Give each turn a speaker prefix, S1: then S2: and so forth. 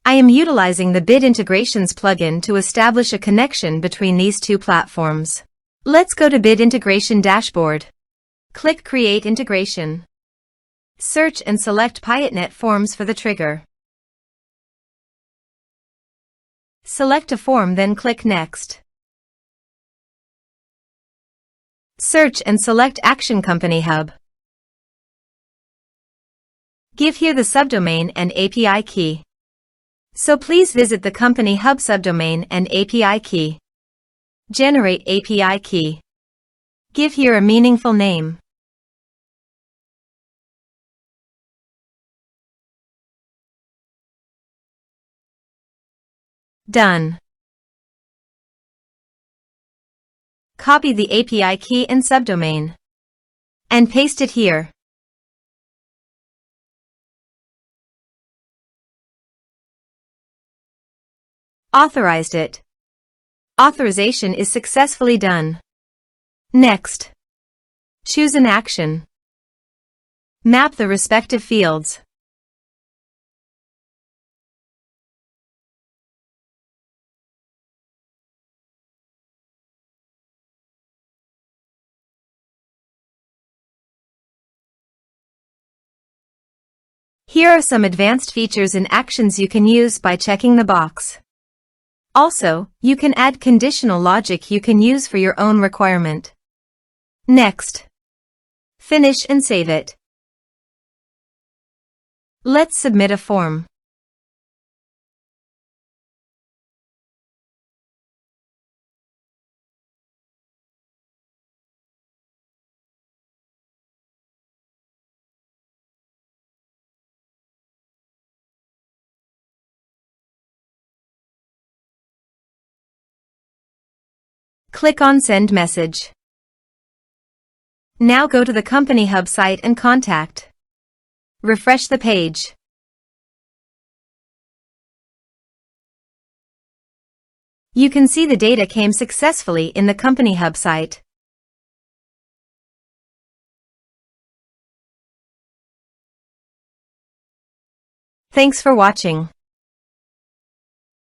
S1: I am utilizing the Bit Integrations plugin to establish a connection between these two platforms. Let's go to Bit Integration Dashboard. Click Create Integration. Search and select Piotnet Forms for the trigger. Select a form, then click Next. Search and select Action CompanyHub. Give here the subdomain and API key. So please visit the CompanyHub subdomain and API key. Generate API key. Give here a meaningful name. Done. Copy the API key and subdomain and paste it here. Authorized it. Authorization is successfully done. Next. Choose an action. Map the respective fields. Here are some advanced features and actions you can use by checking the box. Also, you can add conditional logic you can use for your own requirement. Next. Finish and save it. Let's submit a form. Click on Send Message. Now go to the CompanyHub site and contact. Refresh the page. You can see the data came successfully in the CompanyHub site. Thanks for watching.